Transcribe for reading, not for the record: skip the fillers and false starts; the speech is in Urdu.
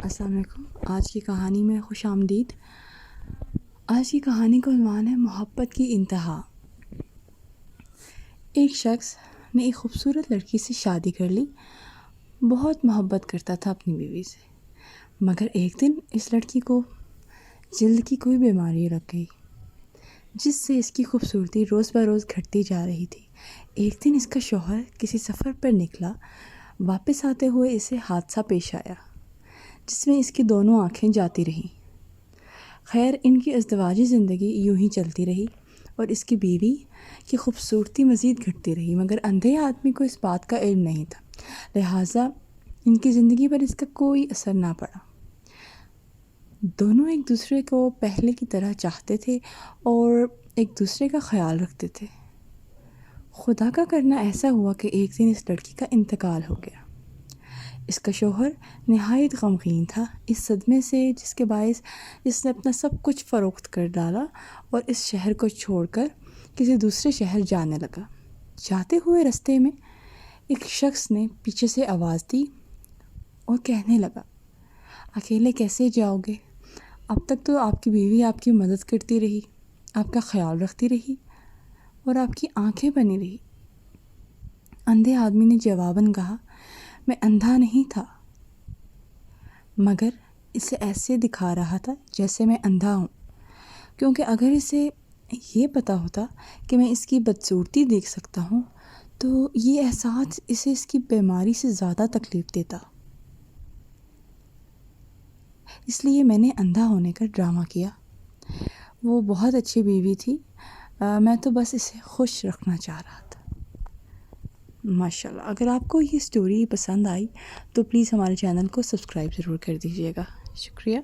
السلام علیکم۔ آج کی کہانی میں خوش آمدید۔ آج کی کہانی کا عنوان ہے محبت کی انتہا۔ ایک شخص نے ایک خوبصورت لڑکی سے شادی کر لی۔ بہت محبت کرتا تھا اپنی بیوی سے، مگر ایک دن اس لڑکی کو جلد کی کوئی بیماری لگ گئی، جس سے اس کی خوبصورتی روز بروز گھٹتی جا رہی تھی۔ ایک دن اس کا شوہر کسی سفر پر نکلا، واپس آتے ہوئے اسے حادثہ پیش آیا جس میں اس کی دونوں آنکھیں جاتی رہیں۔ خیر، ان کی ازدواجی زندگی یوں ہی چلتی رہی اور اس کی بیوی کی خوبصورتی مزید گھٹتی رہی، مگر اندھے آدمی کو اس بات کا علم نہیں تھا، لہٰذا ان کی زندگی پر اس کا کوئی اثر نہ پڑا۔ دونوں ایک دوسرے کو پہلے کی طرح چاہتے تھے اور ایک دوسرے کا خیال رکھتے تھے۔ خدا کا کرنا ایسا ہوا کہ ایک دن اس لڑکی کا انتقال ہو گیا۔ اس کا شوہر نہایت غمگین تھا اس صدمے سے، جس کے باعث اس نے اپنا سب کچھ فروخت کر ڈالا اور اس شہر کو چھوڑ کر کسی دوسرے شہر جانے لگا۔ جاتے ہوئے رستے میں ایک شخص نے پیچھے سے آواز دی اور کہنے لگا، اکیلے کیسے جاؤ گے؟ اب تک تو آپ کی بیوی آپ کی مدد کرتی رہی، آپ کا خیال رکھتی رہی اور آپ کی آنکھیں بنی رہی۔ اندھے آدمی نے جواباً کہا، میں اندھا نہیں تھا، مگر اسے ایسے دکھا رہا تھا جیسے میں اندھا ہوں، کیونکہ اگر اسے یہ پتہ ہوتا کہ میں اس کی بدصورتی دیکھ سکتا ہوں تو یہ احساس اسے اس کی بیماری سے زیادہ تکلیف دیتا، اس لیے میں نے اندھا ہونے کا ڈرامہ کیا۔ وہ بہت اچھی بیوی تھی، میں تو بس اسے خوش رکھنا چاہ رہا تھا۔ ماشاءاللہ، اگر آپ کو یہ سٹوری پسند آئی تو پلیز ہمارے چینل کو سبسکرائب ضرور کر دیجیے گا۔ شکریہ۔